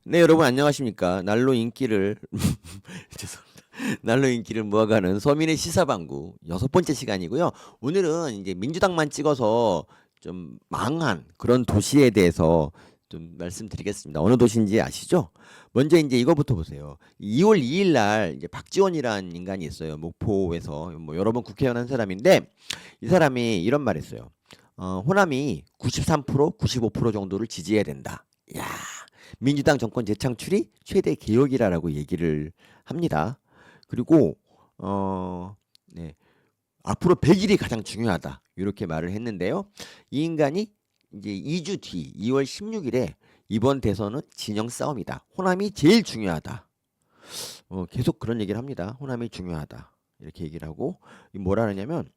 네, 여러분 안녕하십니까? 날로 인기를 죄송합니다. 날로 인기를 모아가는 서민의 시사방구 6번째 시간이고요. 오늘은 이제 민주당만 찍어서 좀 망한 그런 도시에 대해서 좀 말씀드리겠습니다. 어느 도시인지 아시죠? 먼저 이제 이거부터 보세요. 2월 2일 날 이제 박지원이라는 인간이 있어요. 목포에서 뭐 여러 번 국회의원 한 사람인데 이 사람이 이런 말 했어요. 호남이 93%, 95% 정도를 지지해야 된다. 야, 민주당 정권 재창출이 최대 개혁이라고 얘기를 합니다. 그리고 네, 앞으로 100일이 가장 중요하다. 이렇게 말을 했는데요. 이 인간이 이제 2주 뒤 2월 16일에 이번 대선은 진영 싸움이다. 호남이 제일 중요하다. 계속 그런 얘기를 합니다. 호남이 중요하다. 이렇게 얘기를 하고 뭐라 하냐면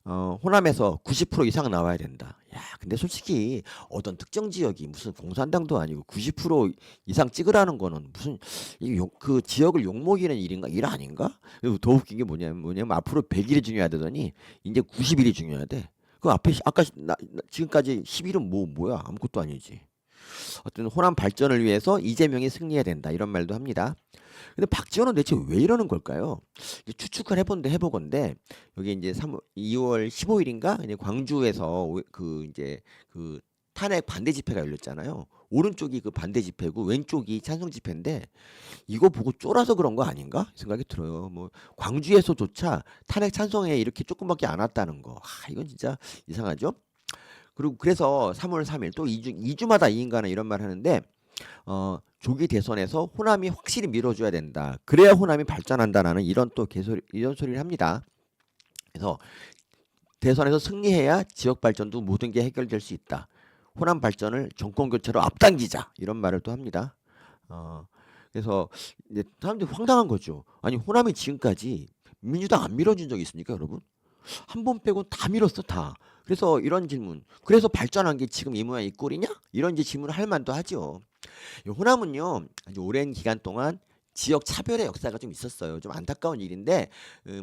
호남에서 90% 이상 나와야 된다. 야, 근데 솔직히 어떤 특정 지역이 무슨 공산당도 아니고 90% 이상 찍으라는 거는 무슨 그 지역을 욕먹이는 일인가? 일 아닌가? 그리고 더 웃긴 게 뭐냐면 앞으로 100일이 중요하다더니 이제 90일이 중요하대. 그 앞에 아까 지금까지 10일은 뭐야? 아무것도 아니지. 어떤 호남 발전을 위해서 이재명이 승리해야 된다. 이런 말도 합니다. 근데 박지원은 대체 왜 이러는 걸까요? 이제 추측을 해보건데 여기 이제 2월 15일인가 이제 광주에서 이제 그 탄핵 반대 집회가 열렸잖아요. 오른쪽이 그 반대 집회고 왼쪽이 찬성 집회인데 이거 보고 쫄아서 그런 거 아닌가 생각이 들어요. 뭐 광주에서조차 탄핵 찬성에 이렇게 조금밖에 안 왔다는 거, 이건 진짜 이상하죠. 그리고 그래서 3월 3일 또 2주마다 이 인간은 이런 말 하는데 조기 대선에서 호남이 확실히 밀어줘야 된다. 그래야 호남이 발전한다라는 이런 소리를 합니다. 그래서 대선에서 승리해야 지역 발전도 모든 게 해결될 수 있다. 호남 발전을 정권 교체로 앞당기자. 이런 말을 또 합니다. 그래서 이제 사람들이 황당한 거죠. 아니 호남이 지금까지 민주당 안 밀어준 적이 있습니까, 여러분? 한 번 빼고 다 밀었어, 다. 그래서 이런 질문. 그래서 발전한 게 지금 이 모양 이 꼴이냐? 이런 이제 질문을 할 만도 하죠. 이 호남은요, 아주 오랜 기간 동안 지역 차별의 역사가 좀 있었어요. 좀 안타까운 일인데,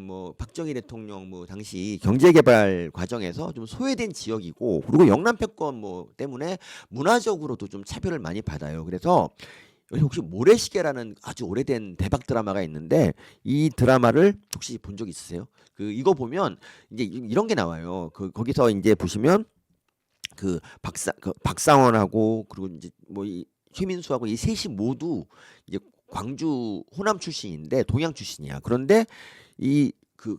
뭐 박정희 대통령 뭐 당시 경제개발 과정에서 좀 소외된 지역이고, 그리고 영남 패권 뭐 때문에 문화적으로도 좀 차별을 많이 받아요. 그래서 혹시 모래시계라는 아주 오래된 대박 드라마가 있는데 이 드라마를 혹시 본 적 있으세요? 이거 보면 이제 이런 게 나와요. 거기서 이제 보시면 박상원하고 그리고 이제 뭐 이 최민수하고 이 셋이 모두 이제 광주 호남 출신인데 동양 출신이야. 그런데 이그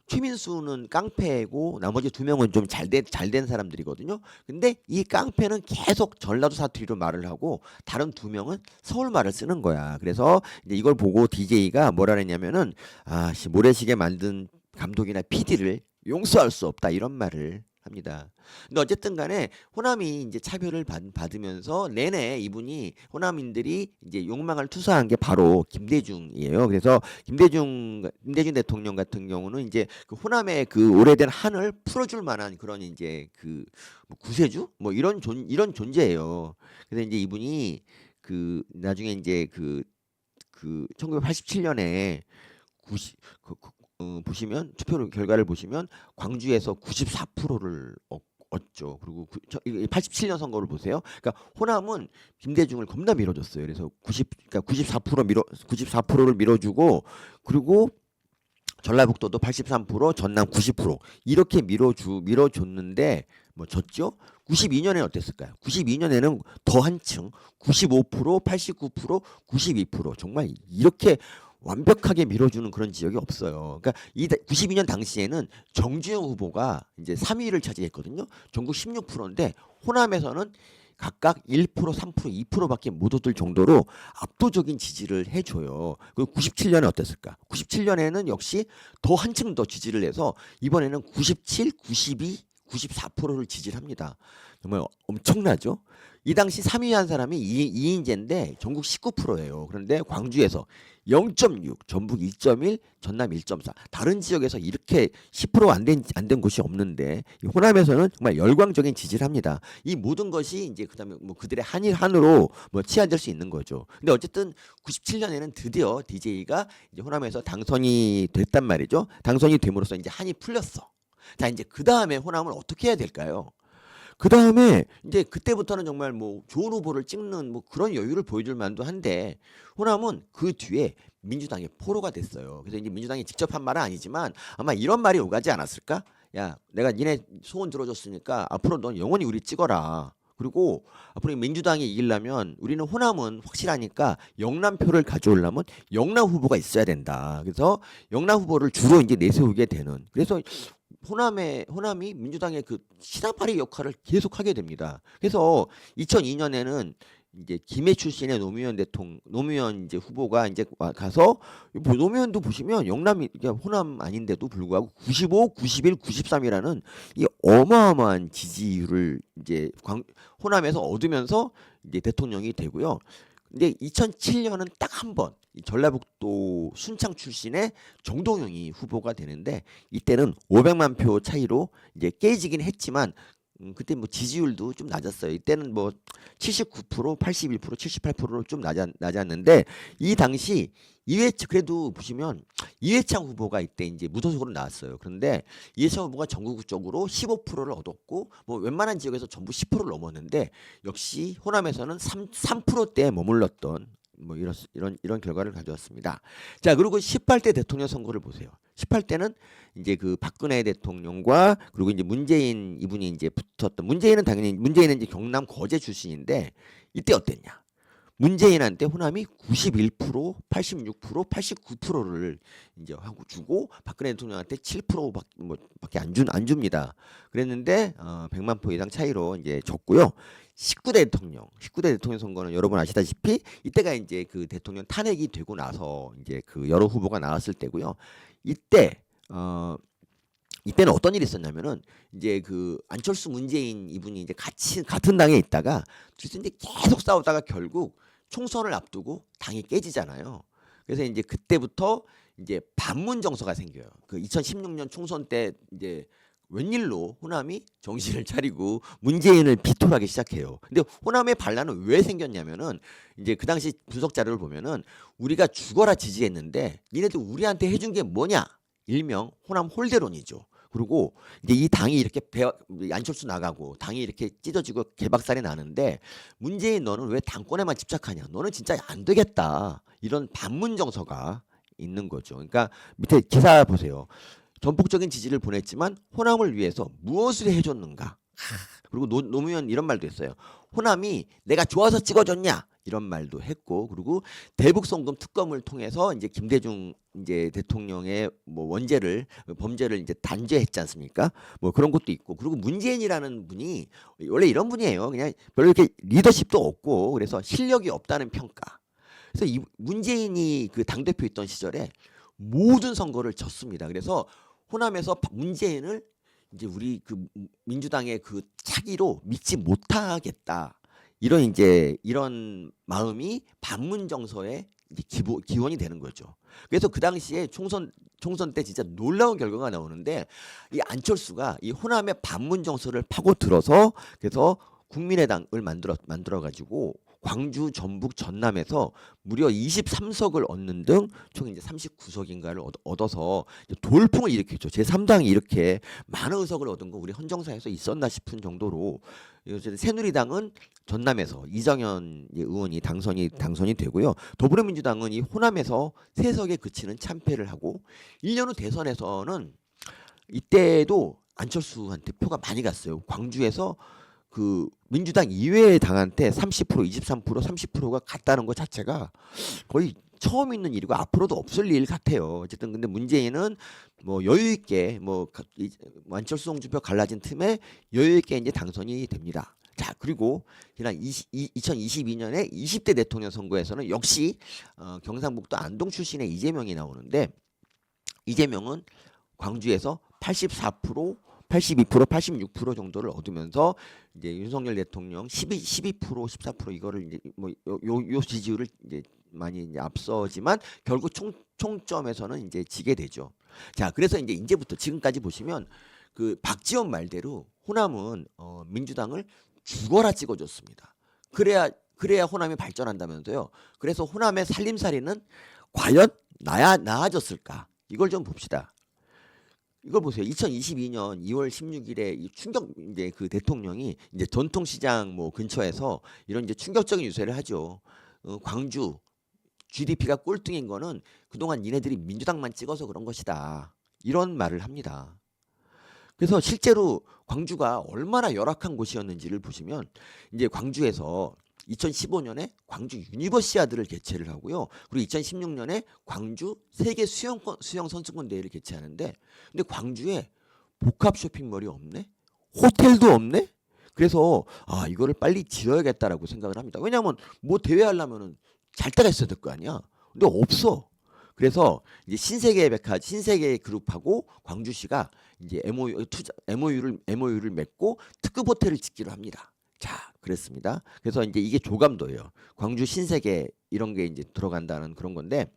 최민수는 깡패고 나머지 두 명은 좀 잘된 사람들이거든요. 근데 이 깡패는 계속 전라도 사투리로 말을 하고 다른 두 명은 서울 말을 쓰는 거야. 그래서 이제 이걸 보고 DJ가 뭐라 그랬냐면은 모래시계 만든 감독이나 PD를 용서할 수 없다 이런 말을 합니다. 근데 어쨌든 간에 호남이 이제 차별을 받으면서 내내 이분이 호남인들이 이제 욕망을 투사한 게 바로 김대중이에요. 그래서 김대중 대통령 같은 경우는 이제 그 호남의 그 오래된 한을 풀어줄 만한 그런 이제 뭐 구세주 뭐 이런 존재예요. 그래서 이제 이분이 나중에 이제 1987년에 90 보시면 투표 결과를 보시면 광주에서 94%를 얻죠. 그리고 87년 선거를 보세요. 그러니까 호남은 김대중을 겁나 밀어줬어요. 그래서 94%를 밀어주고 그리고 전라북도도 83%, 전남 90% 이렇게 밀어줬는데 뭐 졌죠? 92년에는 어땠을까요? 92년에는 더 한층 95%, 89%, 92% 정말 이렇게 완벽하게 밀어주는 그런 지역이 없어요. 그러니까 92년 당시에는 정주영 후보가 이제 3위를 차지했거든요. 전국 16%인데 호남에서는 각각 1%, 3%, 2%밖에 못 얻을 정도로 압도적인 지지를 해줘요. 그 97년에 어땠을까? 97년에는 역시 더 한층 더 지지를 해서 이번에는 97, 92, 94%를 지지를 합니다. 정말 엄청나죠? 이 당시 3위 한 사람이 이인재인데 전국 19%예요. 그런데 광주에서 0.6, 전북 2.1, 전남 1.4. 다른 지역에서 이렇게 10%안 된 곳이 없는데 호남에서는 정말 열광적인 지지를 합니다. 이 모든 것이 이제 그다음에 뭐 그들의 한으로 뭐 치하될 수 있는 거죠. 근데 어쨌든 97년에는 드디어 DJ가 이제 호남에서 당선이 됐단 말이죠. 당선이 됨으로써 이제 한이 풀렸어. 자, 이제 그 다음에 호남을 어떻게 해야 될까요? 그다음에 이제 그때부터는 정말 뭐 좋은 후보를 찍는 뭐 그런 여유를 보여줄 만도 한데 호남은 그 뒤에 민주당의 포로가 됐어요. 그래서 이제 민주당이 직접 한 말은 아니지만 아마 이런 말이 오가지 않았을까? 야, 내가 니네 소원 들어줬으니까 앞으로 넌 영원히 우리 찍어라. 그리고 앞으로 민주당이 이기려면 우리는 호남은 확실하니까 영남표를 가져오려면 영남 후보가 있어야 된다. 그래서 영남 후보를 주로 이제 내세우게 되는. 그래서 호남이 민주당의 그 시나파리 역할을 계속하게 됩니다. 그래서 2002년에는 이제 김해 출신의 노무현 이제 후보가 이제 가서 뭐 노무현도 보시면 영남이 호남 아닌데도 불구하고 95, 91, 93이라는 이 어마어마한 지지율을 이제 호남에서 얻으면서 이제 대통령이 되고요. 근데 2007년은 딱 한 번 전라북도 순창 출신의 정동영이 후보가 되는데 이때는 500만 표 차이로 이제 깨지긴 했지만 그때 뭐 지지율도 좀 낮았어요. 이때는 뭐 79%, 81%, 78%로 좀 낮았는데 이 당시 그래도 보시면 이회창 후보가 이때 이제 무소속으로 나왔어요. 그런데 이회창 후보가 전국적으로 15%를 얻었고 뭐 웬만한 지역에서 전부 10%를 넘었는데 역시 호남에서는 3%대에 머물렀던 뭐 이런 결과를 가져왔습니다. 자, 그리고 18대 대통령 선거를 보세요. 18대는 이제 그 박근혜 대통령과 그리고 이제 문재인 이분이 이제 붙었던 문재인은 이제 경남 거제 출신인데 이때 어땠냐? 문재인한테 호남이 91%, 86%, 89%를 이제 하고 주고 박근혜 대통령한테 7%밖에 안 줍니다. 그랬는데 100만 표 이상 차이로 이제 졌고요. 19대 대통령 선거는 여러분 아시다시피 이때가 이제 그 대통령 탄핵이 되고 나서 이제 그 여러 후보가 나왔을 때고요. 이때는 어떤 일이 있었냐면은 이제 그 안철수 문재인 이분이 이제 같은 당에 있다가 둘이서 이제 계속 싸우다가 결국 총선을 앞두고 당이 깨지잖아요. 그래서 이제 그때부터 이제 반문 정서가 생겨요. 그 2016년 총선 때 이제 웬일로 호남이 정신을 차리고 문재인을 비토하기 시작해요. 근데 호남의 반란은 왜 생겼냐면은 이제 그 당시 분석 자료를 보면은 우리가 죽어라 지지했는데 니네들 우리한테 해준 게 뭐냐? 일명 호남 홀대론이죠. 그리고 이제 이 당이 이렇게 안철수 나가고 당이 이렇게 찢어지고 개박살이 나는데 문재인 너는 왜 당권에만 집착하냐? 너는 진짜 안 되겠다. 이런 반문 정서가 있는 거죠. 그러니까 밑에 기사 보세요. 전폭적인 지지를 보냈지만 호남을 위해서 무엇을 해줬는가? 그리고 노무현 이런 말도 했어요. 호남이 내가 좋아서 찍어줬냐? 이런 말도 했고, 그리고 대북송금 특검을 통해서 이제 김대중 이제 대통령의 뭐 범죄를 이제 단죄했지 않습니까? 뭐 그런 것도 있고, 그리고 문재인이라는 분이 원래 이런 분이에요. 그냥 별로 이렇게 리더십도 없고, 그래서 실력이 없다는 평가. 그래서 이 문재인이 그 당대표 있던 시절에 모든 선거를 졌습니다. 그래서 호남에서 문재인을 이제 우리 그 민주당의 그 차기로 믿지 못하겠다. 이런 마음이 반문 정서의 이제 기원이 되는 거죠. 그래서 그 당시에 총선 때 진짜 놀라운 결과가 나오는데 이 안철수가 이 호남의 반문 정서를 파고 들어서 그래서 국민의당을 만들어 가지고 광주, 전북, 전남에서 무려 23석을 얻는 등 총 이제 39석인가를 얻어서 돌풍을 일으켰죠. 제3당이 이렇게 많은 의석을 얻은 거 우리 헌정사에서 있었나 싶은 정도로 새누리당은 전남에서 이정현 의원이 당선이 되고요. 더불어민주당은 이 호남에서 3석에 그치는 참패를 하고 1년 후 대선에서는 이때도 안철수한테 표가 많이 갔어요. 광주에서 그 민주당 이외의 당한테 30%, 23%, 30%가 갔다는 것 자체가 거의 처음 있는 일이고 앞으로도 없을 일 같아요. 어쨌든 근데 문재인은 뭐 여유 있게 안철수 홍준표 갈라진 틈에 여유 있게 이제 당선이 됩니다. 자, 그리고 지난 2022년에 20대 대통령 선거에서는 역시 경상북도 안동 출신의 이재명이 나오는데 이재명은 광주에서 84%, 82%, 86% 정도를 얻으면서 이제 윤석열 대통령 12%, 14% 이거를 이제 뭐 요 지지율을 이제 많이 이제 앞서지만 결국 총점에서는 이제 지게 되죠. 자, 그래서 이제부터 지금까지 보시면 그 박지원 말대로 호남은 민주당을 죽어라 찍어줬습니다. 그래야 호남이 발전한다면서요. 그래서 호남의 살림살이는 과연 나아졌을까? 이걸 좀 봅시다. 이걸 보세요. 2022년 2월 16일에 이 충격 이제 그 대통령이 이제 전통시장 뭐 근처에서 이런 이제 충격적인 유세를 하죠. 광주 GDP가 꼴등인 거는 그동안 니네들이 민주당만 찍어서 그런 것이다. 이런 말을 합니다. 그래서 실제로 광주가 얼마나 열악한 곳이었는지를 보시면 이제 광주에서 2015년에 광주 유니버시아드를 개최를 하고요. 그리고 2016년에 광주 세계 수영 선수권 대회를 개최하는데 근데 광주에 복합 쇼핑몰이 없네? 호텔도 없네? 그래서 아, 이거를 빨리 지어야겠다라고 생각을 합니다. 왜냐하면 뭐 대회 하려면은 잘 때가 있어야 될 거 아니야. 근데 없어. 그래서 이제 신세계 그룹하고 광주시가 이제 MOU를 맺고 특급 호텔을 짓기로 합니다. 자, 그랬습니다. 그래서 이제 이게 조감도예요. 광주 신세계 이런 게 이제 들어간다는 그런 건데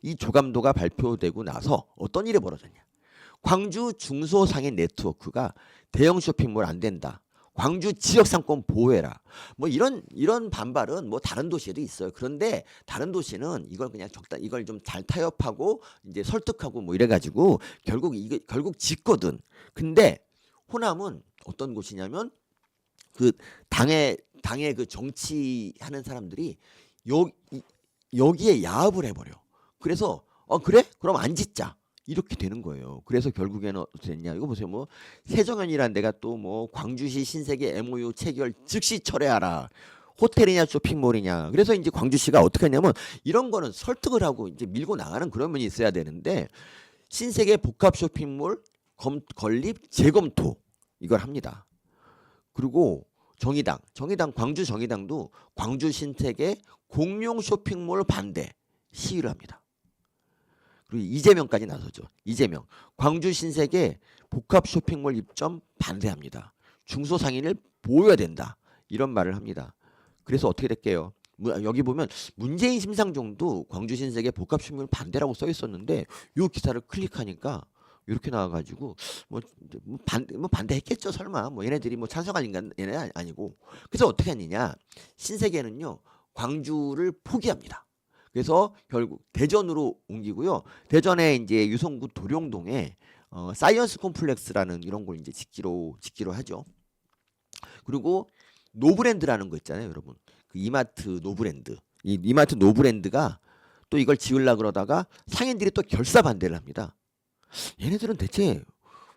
이 조감도가 발표되고 나서 어떤 일이 벌어졌냐? 광주 중소상인 네트워크가 대형 쇼핑몰 안 된다. 광주 지역 상권 보호해라. 뭐 이런 반발은 뭐 다른 도시에도 있어요. 그런데 다른 도시는 이걸 그냥 이걸 좀 잘 타협하고 이제 설득하고 뭐 이래 가지고 결국 짓거든. 근데 호남은 어떤 곳이냐면 그 당의 그 정치하는 사람들이 여기에 야합을 해버려. 그래서 그래? 그럼 안 짓자. 이렇게 되는 거예요. 그래서 결국에는 어떻게 됐냐? 이거 보세요. 뭐 세정연이라는 데가 또 뭐 광주시 신세계 MOU 체결 즉시 철회하라. 호텔이냐 쇼핑몰이냐. 그래서 이제 광주시가 어떻게 했냐면 이런 거는 설득을 하고 이제 밀고 나가는 그런 면이 있어야 되는데 신세계 복합 쇼핑몰 건립 재검토 이걸 합니다. 그리고 정의당 광주 정의당도 광주 신세계 공용 쇼핑몰 반대 시위를 합니다. 그리고 이재명까지 나서죠. 이재명 광주 신세계 복합 쇼핑몰 입점 반대합니다. 중소상인을 보호해야 된다. 이런 말을 합니다. 그래서 어떻게 됐게요? 여기 보면 문재인 심상정도 광주 신세계 복합 쇼핑몰 반대라고 써 있었는데 이 기사를 클릭하니까 이렇게 나와가지고 뭐 반대했겠죠 설마 뭐 얘네들이 뭐 찬성한 인간 얘네 아니고 그래서 어떻게 했느냐 신세계는요 광주를 포기합니다. 그래서 결국 대전으로 옮기고요. 대전에 이제 유성구 도룡동에 사이언스 콤플렉스라는 이런 걸 이제 짓기로 하죠. 그리고 노브랜드라는 거 있잖아요, 여러분. 그 이마트 노브랜드. 이 이마트 노브랜드가 또 이걸 지으려 그러다가 상인들이 또 결사 반대를 합니다. 얘네들은 대체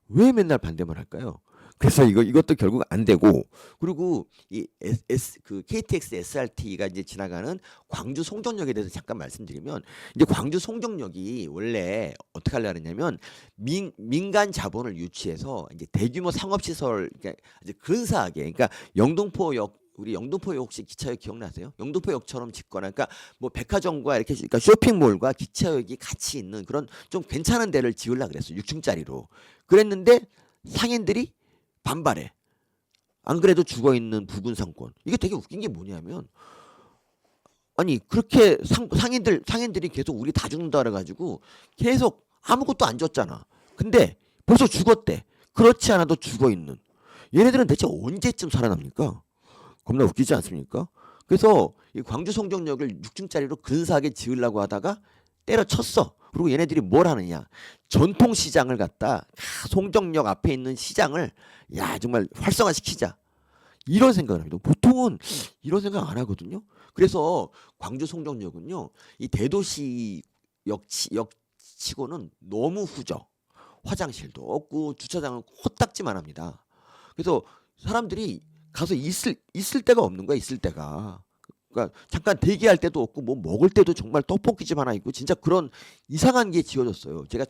왜 맨날 반대만 할까요? 그래서 이것도 결국 안 되고 그리고 그 KTX SRT가 이제 지나가는 광주 송정역에 대해서 잠깐 말씀드리면 이제 광주 송정역이 원래 어떻게 하려고 했냐면 민간 자본을 유치해서 이제 대규모 상업시설 그러니까 이제 근사하게 그러니까 우리 영등포역 혹시 기차역 기억나세요? 영등포역처럼 짓거나 그러니까 뭐 백화점과 이렇게 그러니까 쇼핑몰과 기차역이 같이 있는 그런 좀 괜찮은 데를 지으려고 그랬어요. 6층짜리로. 그랬는데 상인들이 반발해. 안 그래도 죽어 있는 부근 상권. 이게 되게 웃긴 게 뭐냐면 아니 그렇게 상인들이 계속 우리 다 죽는다 그래가지고 계속 아무것도 안 줬잖아. 근데 벌써 죽었대. 그렇지 않아도 죽어 있는. 얘네들은 대체 언제쯤 살아납니까? 겁나 웃기지 않습니까? 그래서 이 광주 송정역을 6층짜리로 근사하게 지으려고 하다가 때려쳤어. 그리고 얘네들이 뭘 하느냐? 전통시장을 갖다 송정역 앞에 있는 시장을 야 정말 활성화시키자. 이런 생각을 합니다. 보통은 이런 생각 안 하거든요. 그래서 광주 송정역은요. 이 대도시 역치고는 너무 후져. 화장실도 없고 주차장은 코딱지만 합니다. 그래서 사람들이 가서 있을 데가 없는 거야. 있을 데가. 그러니까 잠깐 대기할 때도 없고 뭐 먹을 때도 정말 떡볶이집 하나 있고 진짜 그런 이상한 게 지어졌어요. 제가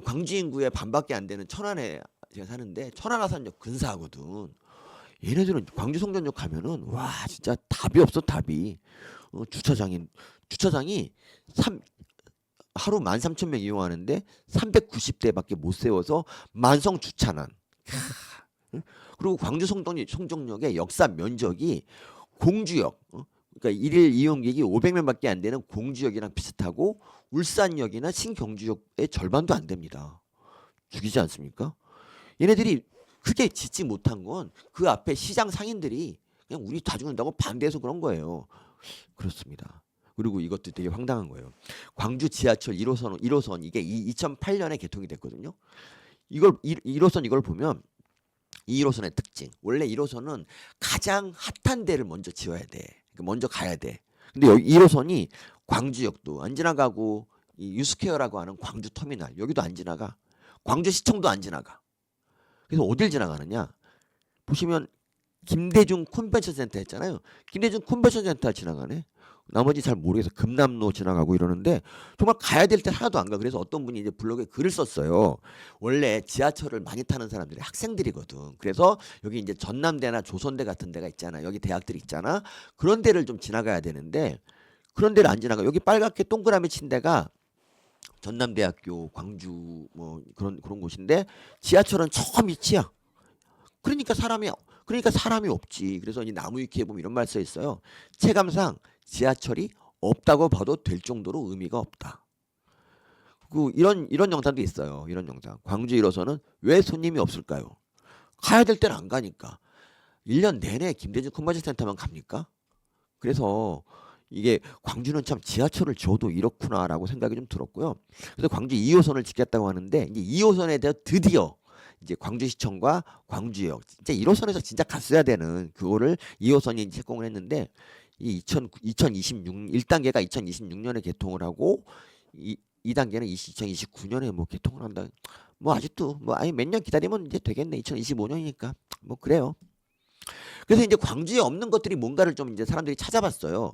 광주 인구의 반밖에 안 되는 천안에 제가 사는데 천안아산역 근사하거든. 얘네들은 광주 송정역 가면은 와 진짜 답이 없어 답이. 주차장이 하루 13,000명 이용하는데 390대밖에 못 세워서 만성 주차난. 그리고 광주 송정역의 역사 면적이 공주역, 그러니까 일일 이용객이 500명밖에 안 되는 공주역이랑 비슷하고 울산역이나 신경주역의 절반도 안 됩니다. 죽이지 않습니까? 얘네들이 크게 짓지 못한 건 그 앞에 시장 상인들이 그냥 우리 다 죽는다고 반대해서 그런 거예요. 그렇습니다. 그리고 이것도 되게 황당한 거예요. 광주 지하철 1호선 이게 2008년에 개통이 됐거든요. 이걸 1호선 이걸 보면 이 1호선의 특징. 원래 1호선은 가장 핫한 데를 먼저 지어야 돼. 그러니까 먼저 가야 돼. 근데 여기 1호선이 광주역도 안 지나가고 이 유스케어라고 하는 광주 터미널 여기도 안 지나가. 광주시청도 안 지나가. 그래서 어딜 지나가느냐? 보시면 김대중 컨벤션 센터 했잖아요. 김대중 컨벤션 센터 지나가네. 나머지 잘 모르겠어. 금남로 지나가고 이러는데 정말 가야 될 때 하나도 안 가. 그래서 어떤 분이 이제 블로그에 글을 썼어요. 원래 지하철을 많이 타는 사람들이 학생들이거든. 그래서 여기 이제 전남대나 조선대 같은 데가 있잖아. 여기 대학들이 있잖아. 그런 데를 좀 지나가야 되는데 그런 데를 안 지나가. 여기 빨갛게 동그라미 친 데가 전남대학교, 광주 뭐 그런 곳인데 지하철은 저 밑이야. 그러니까 사람이 없지. 그래서 이 나무위키에 보면 이런 말 써 있어요. 체감상 지하철이 없다고 봐도 될 정도로 의미가 없다. 그 이런 영상도 있어요. 이런 영상. 광주 1호선은 왜 손님이 없을까요? 가야 될 때는 안 가니까. 1년 내내 김대중 컨벤션 센터만 갑니까? 그래서 이게 광주는 참 지하철을 지어도 이렇구나라고 생각이 좀 들었고요. 그래서 광주 2호선을 짓겠다고 하는데 이제 2호선에 대해 드디어 이제 광주시청과 광주역 진짜 1호선에서 진짜 갔어야 되는 그거를 2호선이 착공을 했는데 이 2026 1단계가 2026년에 개통을 하고 2단계는 2029년에 뭐 개통을 한다. 뭐 아직도 뭐 아니 몇 년 기다리면 이제 되겠네. 2025년이니까 뭐 그래요. 그래서 이제 광주에 없는 것들이 뭔가를 좀 이제 사람들이 찾아봤어요.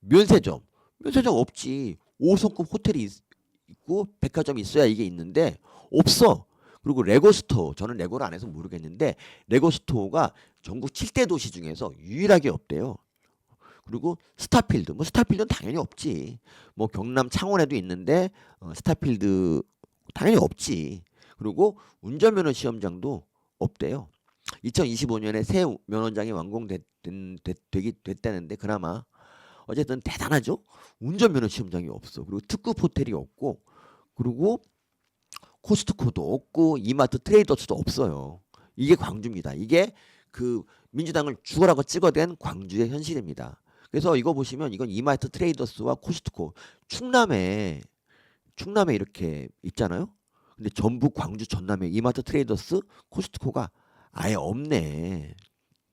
면세점 없지. 5성급 호텔이 있고 백화점이 있어야 이게 있는데 없어. 그리고 레고스토어 저는 레고를 안 해서 모르겠는데 레고스토어가 전국 7대 도시 중에서 유일하게 없대요. 그리고 스타필드 스타필드는 당연히 없지. 뭐 경남 창원에도 있는데 스타필드 당연히 없지. 그리고 운전면허 시험장도 없대요. 2025년에 새 면허장이 됐다는데 그나마 어쨌든 대단하죠. 운전면허 시험장이 없어. 그리고 특급 호텔이 없고 그리고 코스트코도 없고 이마트 트레이더스도 없어요. 이게 광주입니다. 이게 그 민주당을 죽어라고 찍어댄 광주의 현실입니다. 그래서 이거 보시면 이건 이마트 트레이더스와 코스트코 충남에 이렇게 있잖아요. 근데 전북 광주 전남에 이마트 트레이더스 코스트코가 아예 없네.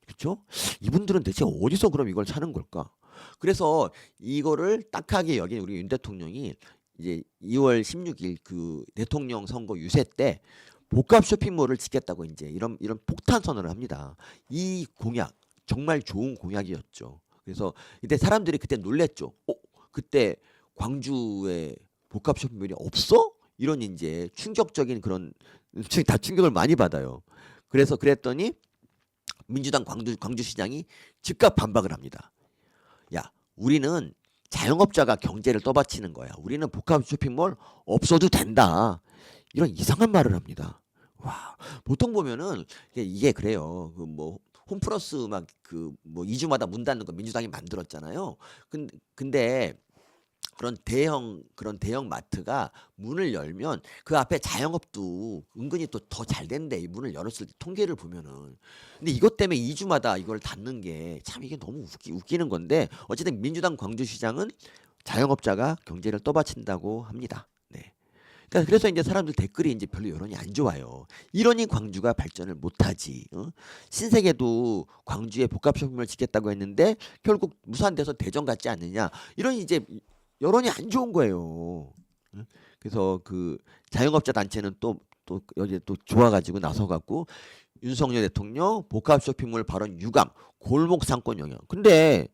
그렇죠? 이분들은 대체 어디서 그럼 이걸 사는 걸까? 그래서 이거를 딱하게 여긴 우리 윤 대통령이 이제 2월 16일 그 대통령 선거 유세 때 복합 쇼핑몰을 짓겠다고 이제 이런 폭탄 선언을 합니다. 이 공약 정말 좋은 공약이었죠. 그래서 이때 사람들이 그때 놀랬죠. 그때 광주에 복합 쇼핑몰이 없어? 이런 이제 충격적인 그런 다 충격을 많이 받아요. 그래서 그랬더니 민주당 광주시장이 즉각 반박을 합니다. 야, 우리는 자영업자가 경제를 떠받치는 거야. 우리는 복합 쇼핑몰 없어도 된다. 이런 이상한 말을 합니다. 와, 보통 보면은 이게 그래요. 그 뭐 홈플러스 막 그 뭐 2주마다 문 닫는 거 민주당이 만들었잖아요. 근데 그런 대형 마트가 문을 열면 그 앞에 자영업도 은근히 또 더 잘 된대. 이 문을 열었을 때 통계를 보면은. 근데 이것 때문에 2주마다 이걸 닫는 게 참 이게 너무 웃기는 건데 어쨌든 민주당 광주시장은 자영업자가 경제를 떠받친다고 합니다. 네. 그러니까 그래서 이제 사람들 댓글이 이제 별로 여론이 안 좋아요. 이러니 광주가 발전을 못하지. 신세계도 광주에 복합 쇼핑몰 짓겠다고 했는데 결국 무산돼서 대전 같지 않느냐. 이런 이제 여론이 안 좋은 거예요. 그래서 그 자영업자 단체는 또 여기 또 좋아가지고 나서갖고 윤석열 대통령 복합 쇼핑몰 발언 유감 골목 상권 영향. 근데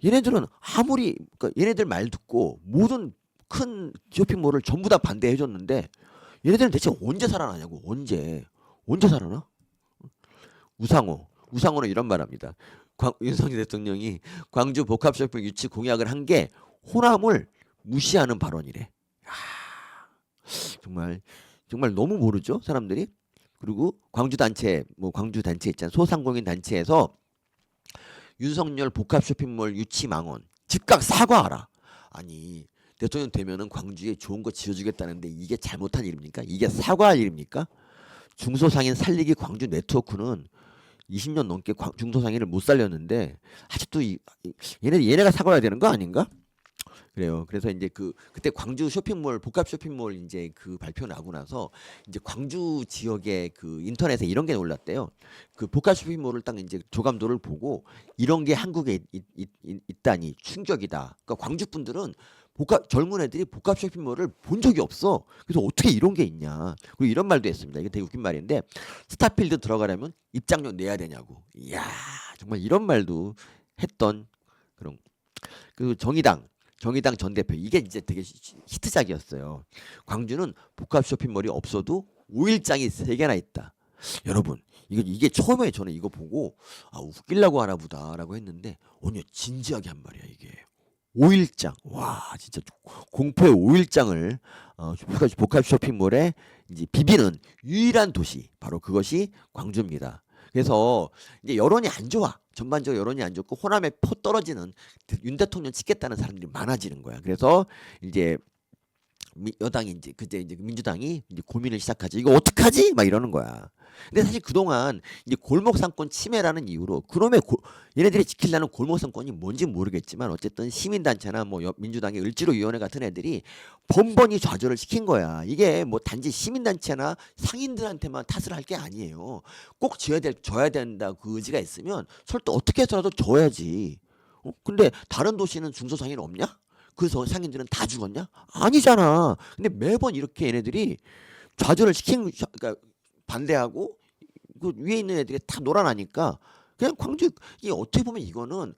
얘네들은 아무리 그러니까 얘네들 말 듣고 모든 큰 쇼핑몰을 전부 다 반대해줬는데 얘네들은 대체 언제 살아나냐고. 언제 살아나? 우상호는 이런 말합니다. 윤석열 대통령이 광주 복합 쇼핑몰 유치 공약을 한 게 호남을 무시하는 발언이래. 정말 너무 모르죠 사람들이. 그리고 광주 단체 있잖아. 소상공인 단체에서 윤석열 복합 쇼핑몰 유치 망언 즉각 사과하라. 아니 대통령 되면은 광주에 좋은 거 지어주겠다는데 이게 잘못한 일입니까? 이게 사과할 일입니까? 중소상인 살리기 광주 네트워크는 20년 넘게 중소상인을 못 살렸는데 아직도 얘네가 사과해야 되는 거 아닌가? 그래요. 그래서 이제 그때 광주 쇼핑몰 복합 쇼핑몰 이제 그 발표 나고 나서 이제 광주 지역의 그 인터넷에 이런 게 올랐대요. 그 복합 쇼핑몰을 딱 이제 조감도를 보고 이런 게 한국에 있다니 충격이다. 그러니까 광주 분들은 복합 젊은 애들이 복합 쇼핑몰을 본 적이 없어. 그래서 어떻게 이런 게 있냐. 그리고 이런 말도 했습니다. 이게 되게 웃긴 말인데 스타필드 들어가려면 입장료 내야 되냐고. 이야 정말 이런 말도 했던 그런 그 정의당 전 대표 이게 이제 되게 히트작이었어요. 광주는 복합 쇼핑몰이 없어도 5일장이 3개나 있다. 여러분 이게 처음에 저는 이거 보고 아 웃기려고 하나 보다라고 했는데 아니요 진지하게 한 말이야 이게. 5일장 와 진짜 공포의 5일장을 복합 쇼핑몰에 이제 비비는 유일한 도시 바로 그것이 광주입니다. 그래서 이제 여론이 안 좋아. 전반적으로 여론이 안 좋고 호남에 포 떨어지는 윤 대통령 찍겠다는 사람들이 많아지는 거야. 그래서 이제 여당이 이제 그때 이제 민주당이 이제 고민을 시작하지. 이거 어떡하지? 막 이러는 거야. 근데 사실 그동안 이제 골목 상권 침해라는 이유로 그놈의 얘네들이 지키려는 골목 상권이 뭔지 모르겠지만 어쨌든 시민단체나 뭐 민주당의 을지로위원회 같은 애들이 번번이 좌절을 시킨 거야. 이게 뭐 단지 시민단체나 상인들한테만 탓을 할 게 아니에요. 꼭 져야 된다 그 의지가 있으면 설도 어떻게 해서라도 져야지. 근데 다른 도시는 중소상인 없냐? 그 상인들은 다 죽었냐? 아니잖아. 근데 매번 이렇게 얘네들이 좌절을 그러니까 반대하고 그 위에 있는 애들이 다 놀아나니까 그냥 광주 이 어떻게 보면 이거는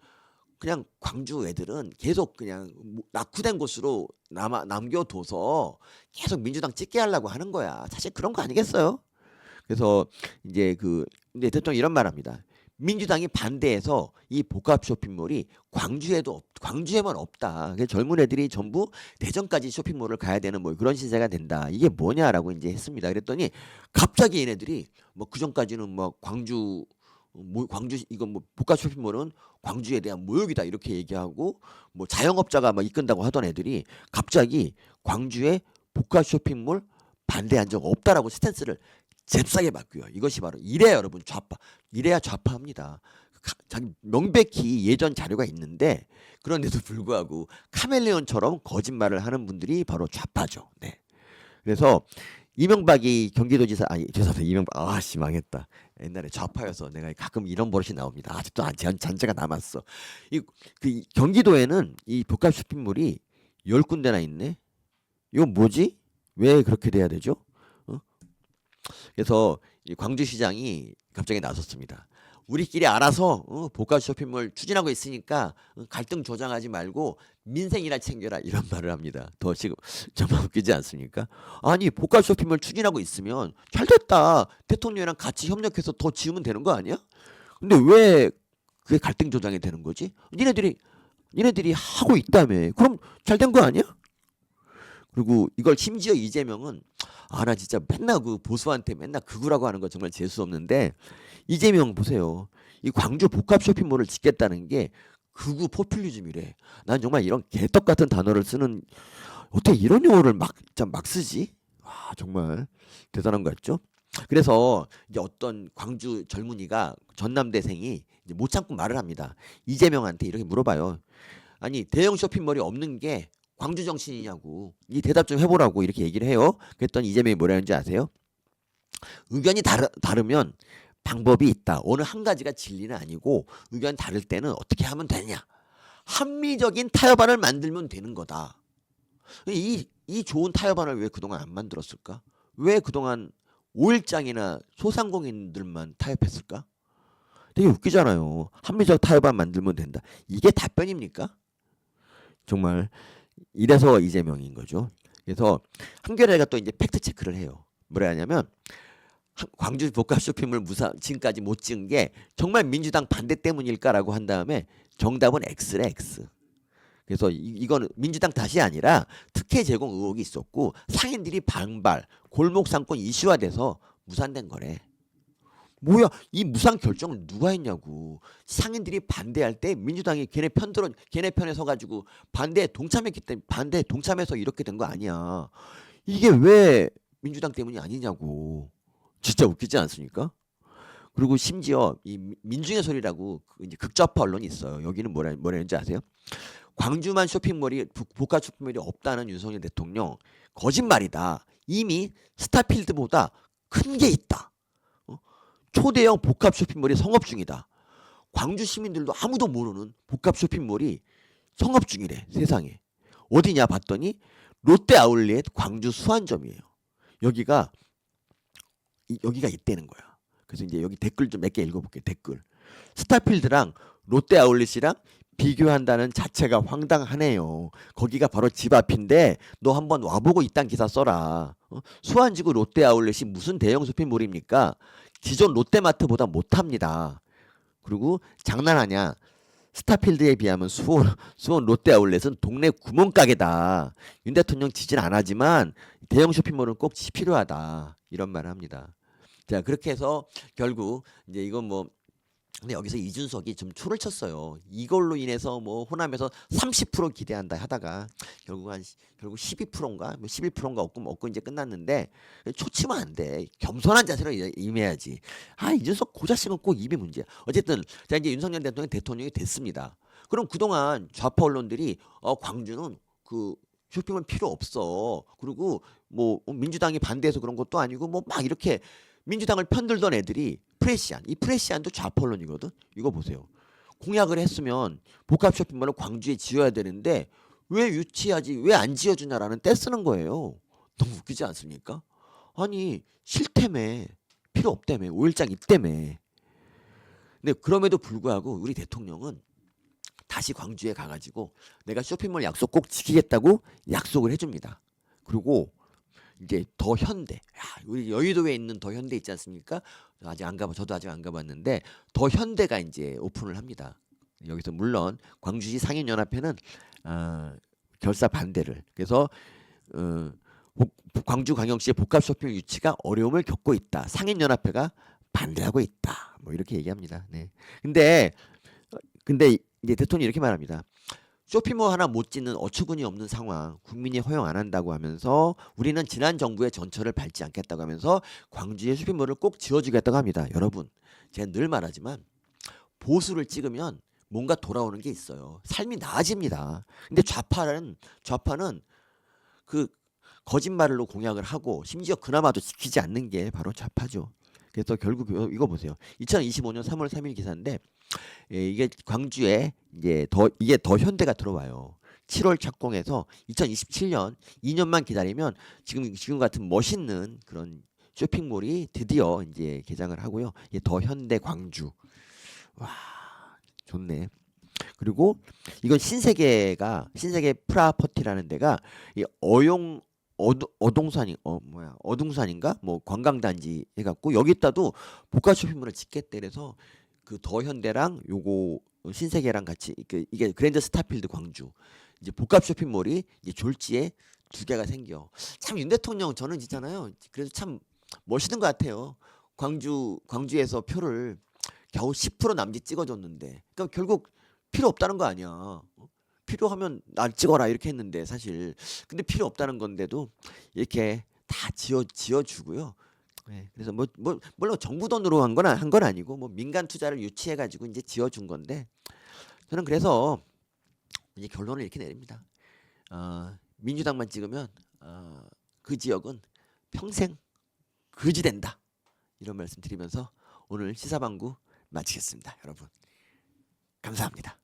그냥 광주 애들은 계속 그냥 낙후된 곳으로 남겨둬서 계속 민주당 찍게 하려고 하는 거야. 사실 그런 거 아니겠어요? 그래서 이제 근데 대통령 이런 말합니다. 민주당이 반대해서 이 복합 쇼핑몰이 광주에만 없다. 그래서 젊은 애들이 전부 대전까지 쇼핑몰을 가야 되는 뭐 그런 시세가 된다. 이게 뭐냐라고 이제 했습니다. 그랬더니 갑자기 얘네들이 뭐 그전까지는 뭐 광주 이건 뭐 복합 쇼핑몰은 광주에 대한 모욕이다 이렇게 얘기하고 뭐 자영업자가 막 이끈다고 하던 애들이 갑자기 광주에 복합 쇼핑몰 반대한 적 없다라고 스탠스를 잽싸게 바뀌어요. 이것이 바로 이래야 여러분 이래야 좌파합니다. 자기 명백히 예전 자료가 있는데 그런데도 불구하고 카멜레온처럼 거짓말을 하는 분들이 바로 좌파죠. 네. 그래서 이명박이 경기도지사 죄송합니다. 이명박 아씨 망했다. 옛날에 좌파여서 내가 가끔 이런 버릇이 나옵니다. 아직도 잔재가 남았어. 그 경기도에는 이 복합 쇼핑몰이 10군데나 있네. 이거 뭐지? 왜 그렇게 돼야 되죠? 그래서 광주시장이 갑자기 나섰습니다. 우리끼리 알아서 복합 쇼핑몰 추진하고 있으니까 갈등 조장하지 말고 민생이나 챙겨라 이런 말을 합니다. 더 지금 정말 웃기지 않습니까? 아니 복합 쇼핑몰 추진하고 있으면 잘 됐다. 대통령이랑 같이 협력해서 더 지으면 되는 거 아니야? 근데 왜 그게 갈등 조장이 되는 거지? 니네들이 하고 있다며. 그럼 잘 된 거 아니야? 그리고 이걸 심지어 이재명은 나 진짜 맨날 그 보수한테 맨날 극우라고 하는 거 정말 재수 없는데 이재명 보세요. 이 광주 복합 쇼핑몰을 짓겠다는 게 극우 포퓰리즘이래. 난 정말 이런 개떡 같은 단어를 쓰는 어떻게 이런 용어를 막 쓰지? 와 정말 대단한 거 같죠? 그래서 이제 어떤 광주 젊은이가 전남대생이 이제 못 참고 말을 합니다. 이재명한테 이렇게 물어봐요. 아니 대형 쇼핑몰이 없는 게 광주 정신이냐고 이 대답 좀 해보라고 이렇게 얘기를 해요. 그랬더니 이재명이 뭐라는지 아세요? 의견이 다르면 방법이 있다. 어느 한 가지가 진리는 아니고 의견 다를 때는 어떻게 하면 되냐. 합리적인 타협안을 만들면 되는 거다. 이 좋은 타협안을 왜 그동안 안 만들었을까? 왜 그동안 5일장이나 소상공인들만 타협했을까? 되게 웃기잖아요. 합리적 타협안 만들면 된다. 이게 답변입니까? 정말 이래서 이재명인 거죠. 그래서 한겨레가 또 이제 팩트 체크를 해요. 뭐라 하냐면 광주 복합 쇼핑몰 지금까지 못 지은 게 정말 민주당 반대 때문일까라고 한 다음에 정답은 X래 X. 그래서 이거는 민주당 탓이 아니라 특혜 제공 의혹이 있었고 상인들이 반발, 골목 상권 이슈화돼서 무산된 거래. 뭐야 이 무상 결정을 누가 했냐고. 상인들이 반대할 때 민주당이 걔네 편에 서가지고 반대에 동참했기 때문에 반대에 동참해서 이렇게 된 거 아니야. 이게 왜 민주당 때문이 아니냐고. 진짜 웃기지 않습니까? 그리고 심지어 이 민중의 소리라고 이제 극좌파 언론이 있어요. 여기는 뭐라는지 아세요? 광주만 쇼핑몰이 복합 쇼핑몰이 없다는 윤석열 대통령 거짓말이다. 이미 스타필드보다 큰 게 있다. 초대형 복합 쇼핑몰이 성업 중이다. 광주 시민들도 아무도 모르는 복합 쇼핑몰이 성업 중이래. 세상에. 어디냐 봤더니 롯데 아울렛 광주 수안점이에요. 여기가 있다는 거야. 그래서 이제 여기 댓글 좀 몇 개 읽어볼게요. 댓글. 스타필드랑 롯데 아울렛이랑 비교한다는 자체가 황당하네요. 거기가 바로 집 앞인데 너 한번 와보고 이딴 기사 써라. 수안지구 롯데 아울렛이 무슨 대형 쇼핑몰입니까? 기존 롯데마트보다 못합니다. 그리고 장난하냐? 스타필드에 비하면 수원 롯데 아울렛은 동네 구멍가게다. 윤 대통령 지지는 안 하지만 대형 쇼핑몰은 꼭 필요하다. 이런 말을 합니다. 자, 그렇게 해서 결국 이제 이건 뭐 근데 여기서 이준석이 좀 초를 쳤어요. 이걸로 인해서 뭐 호남에서 30% 기대한다 하다가 결국 12%인가 뭐 11%인가 얻고 이제 끝났는데 초치면 안 돼. 겸손한 자세로 임해야지. 아, 이준석 그 자식은 꼭 입이 문제야. 어쨌든 자 이제 윤석열 대통령이 됐습니다. 그럼 그동안 좌파 언론들이 광주는 그 쇼핑은 필요 없어. 그리고 뭐 민주당이 반대해서 그런 것도 아니고 뭐 막 이렇게 민주당을 편들던 애들이 이 프레시안도 좌파 언론이거든. 이거 보세요. 공약을 했으면 복합 쇼핑몰을 광주에 지어야 되는데 왜 유치하지? 왜 안 지어주냐라는 떼쓰는 거예요. 너무 웃기지 않습니까? 아니 싫다며. 필요 없다며. 5일장 있다며. 근데 그럼에도 불구하고 우리 대통령은 다시 광주에 가가지고 내가 쇼핑몰 약속 꼭 지키겠다고 약속을 해줍니다. 그리고 이제 더 현대. 우리 여의도에 있는 더 현대 있지 않습니까? 저도 아직 안 가봤는데 더 현대가 이제 오픈을 합니다. 여기서 물론 광주시 상인연합회는 결사 반대를. 그래서 광주광역시의 복합 쇼핑 유치가 어려움을 겪고 있다. 상인연합회가 반대하고 있다. 뭐 이렇게 얘기합니다. 네. 근데 이제 대통령이 이렇게 말합니다. 쇼핑몰 하나 못 짓는 어처구니 없는 상황, 국민이 허용 안 한다고 하면서 우리는 지난 정부의 전철을 밟지 않겠다고 하면서 광주에 쇼핑몰을 꼭 지어주겠다고 합니다. 여러분, 제가 늘 말하지만 보수를 찍으면 뭔가 돌아오는 게 있어요. 삶이 나아집니다. 근데 좌파는 그 거짓말로 공약을 하고 심지어 그나마도 지키지 않는 게 바로 좌파죠. 그래서 결국 이거 보세요. 2025년 3월 3일 기사인데 이게 광주에 이게 더 현대가 들어와요. 7월 착공해서 2027년 2년만 기다리면 지금 같은 멋있는 그런 쇼핑몰이 드디어 이제 개장을 하고요. 이게 더 현대 광주. 와, 좋네. 그리고 이건 신세계 프라퍼티라는 데가 이 어둥산인가 뭐 관광단지 해갖고 여기다도 복합 쇼핑몰을 짓겠대. 그래서 그 더 현대랑 요거 신세계랑 같이 이게 그랜드 스타필드 광주 이제 복합 쇼핑몰이 이제 졸지에 2개가 생겨. 참 윤 대통령 저는 있잖아요. 그래서 참 멋있는 것 같아요. 광주에서 표를 겨우 10% 남짓 찍어줬는데, 그러니까 결국 필요 없다는 거 아니야. 필요하면 날 찍어라 이렇게 했는데 사실 근데 필요 없다는 건데도 이렇게 다 지어주고요. 네, 그래서 물론 정부 돈으로 한 건 아니고 뭐 민간 투자를 유치해 가지고 이제 지어준 건데 저는 그래서 이제 결론을 이렇게 내립니다. 민주당만 찍으면 그 지역은 평생 거지된다. 이런 말씀 드리면서 오늘 시사방구 마치겠습니다. 여러분 감사합니다.